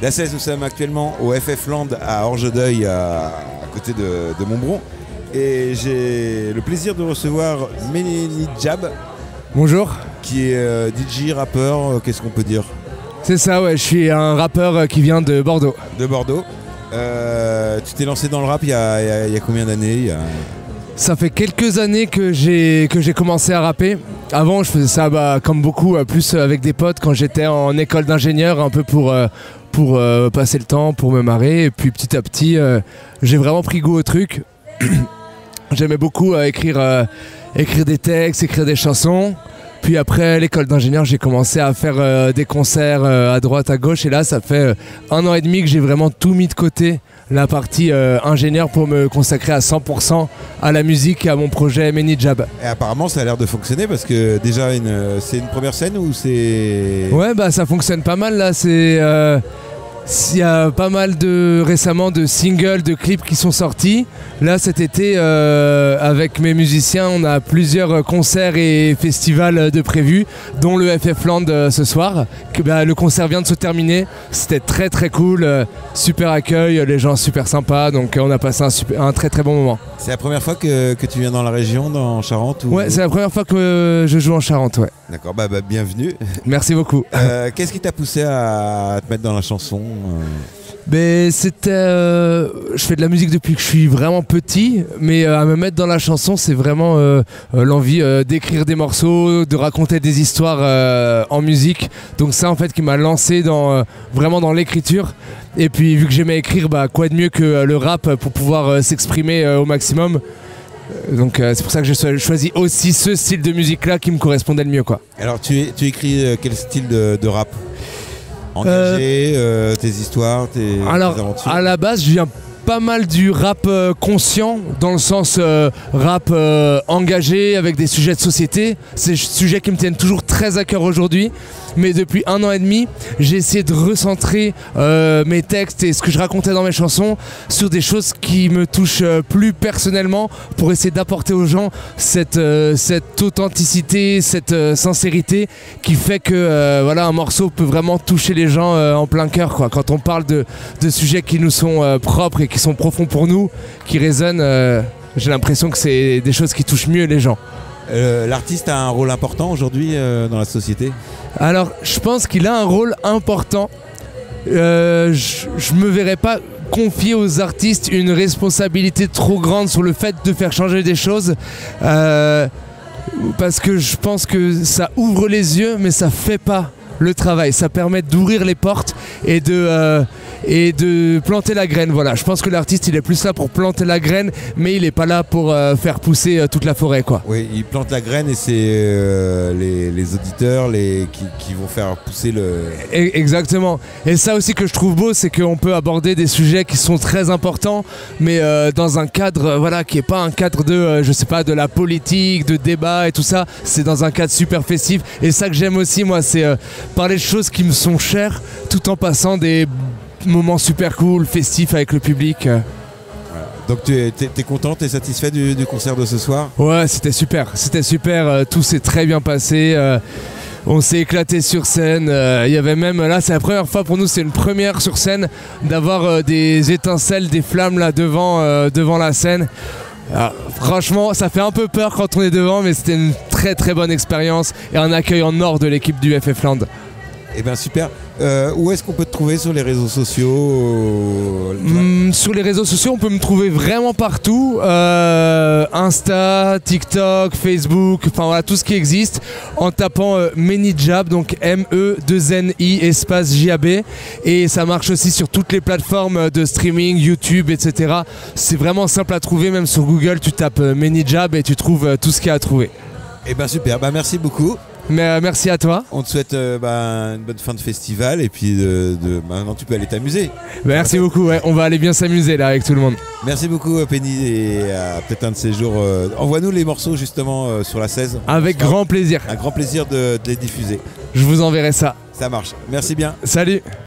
La 16, nous sommes actuellement au FF Land à Orgedeuil, à côté de Montbron. Et j'ai le plaisir de recevoir Menidjab. Bonjour. Qui est DJ, rappeur, qu'est-ce qu'on peut dire? C'est ça, ouais, je suis un rappeur qui vient de Bordeaux. De Bordeaux. Tu t'es lancé dans le rap il y a combien d'années? Ça fait quelques années que j'ai commencé à rapper. Avant, je faisais ça comme beaucoup, plus avec des potes quand j'étais en école d'ingénieur, un peu pour passer le temps, pour me marrer. Et puis petit à petit, j'ai vraiment pris goût au truc. J'aimais beaucoup écrire des textes, écrire des chansons. Puis après l'école d'ingénieur, j'ai commencé à faire des concerts à droite, à gauche. Et là, ça fait 1 an et demi que j'ai vraiment tout mis de côté, la partie ingénieur, pour me consacrer à 100% à la musique et à mon projet Menidjab. Et apparemment, ça a l'air de fonctionner parce que déjà, c'est une première scène ou c'est... Ouais, ça fonctionne pas mal là. Il y a pas mal récemment de singles, de clips qui sont sortis. Là cet été avec mes musiciens, on a plusieurs concerts et festivals de prévus, dont le FF Land ce soir. Le concert vient de se terminer, c'était très très cool, super accueil, les gens super sympas, donc on a passé un très très bon moment. C'est la première fois que tu viens dans la région, dans Charente Ouais, c'est la première fois que je joue en Charente, ouais. D'accord, bienvenue. Merci beaucoup. Qu'est-ce qui t'a poussé à te mettre dans la chanson? Je fais de la musique depuis que je suis vraiment petit, mais à me mettre dans la chanson, c'est vraiment l'envie d'écrire des morceaux, de raconter des histoires en musique. Donc ça en fait qui m'a lancé vraiment dans l'écriture. Et puis vu que j'aimais écrire, quoi de mieux que le rap pour pouvoir s'exprimer au maximum. Donc c'est pour ça que j'ai choisi aussi ce style de musique là qui me correspondait le mieux, quoi. Alors tu écris quel style de rap? Engagé, tes histoires, tes aventures? À la base, je viens pas mal du rap conscient, dans le sens rap engagé avec des sujets de société. C'est des sujets qui me tiennent toujours très à cœur aujourd'hui. Mais depuis 1 an et demi, j'ai essayé de recentrer mes textes et ce que je racontais dans mes chansons sur des choses qui me touchent plus personnellement, pour essayer d'apporter aux gens cette authenticité, cette sincérité qui fait que un morceau peut vraiment toucher les gens en plein cœur, quoi. Quand on parle de sujets qui nous sont propres et qui sont profonds pour nous, qui résonnent, j'ai l'impression que c'est des choses qui touchent mieux les gens. L'artiste a un rôle important aujourd'hui dans la société? Alors, je pense qu'il a un rôle important. Je me verrais pas confier aux artistes une responsabilité trop grande sur le fait de faire changer des choses, parce que je pense que ça ouvre les yeux, mais ça fait pas le travail. Ça permet d'ouvrir les portes et de planter la graine. Voilà, je pense que l'artiste il est plus là pour planter la graine, mais il est pas là pour faire pousser toute la forêt, quoi. Oui, il plante la graine et c'est les auditeurs qui vont faire pousser le... Exactement. Et ça aussi que je trouve beau, c'est qu'on peut aborder des sujets qui sont très importants, mais dans un cadre qui est pas un cadre de la politique, de débat et tout ça. C'est dans un cadre super festif. Et ça que j'aime aussi, moi, c'est parler de choses qui me sont chères, tout en passant des moments super cool, festifs avec le public. Voilà. Donc t'es content, t'es satisfait du concert de ce soir? Ouais, c'était super, tout s'est très bien passé. On s'est éclaté sur scène. Il y avait même, là c'est la première fois pour nous, c'est une première sur scène, d'avoir des étincelles, des flammes là devant la scène. Alors, franchement, ça fait un peu peur quand on est devant, mais c'était une très très bonne expérience et un accueil en or de l'équipe du FF Land. Eh bien super. Où est-ce qu'on peut te trouver sur les réseaux sociaux? Sur les réseaux sociaux, on peut me trouver vraiment partout. Insta, TikTok, Facebook, enfin voilà, tout ce qui existe. En tapant Menidjab, donc M-E-2-N-I espace J-A-B. Et ça marche aussi sur toutes les plateformes de streaming, YouTube, etc. C'est vraiment simple à trouver, même sur Google, tu tapes Menidjab et tu trouves tout ce qu'il y a à trouver. Eh bien super, merci beaucoup. Mais merci à toi. On te souhaite une bonne fin de festival et puis maintenant tu peux aller t'amuser. Merci beaucoup, ouais. On va aller bien s'amuser là avec tout le monde. Merci beaucoup Penny et peut-être un de ces jours, envoie-nous les morceaux justement sur la 16. Avec grand plaisir. Un grand plaisir de les diffuser. Je vous enverrai ça. Ça marche, merci bien. Salut.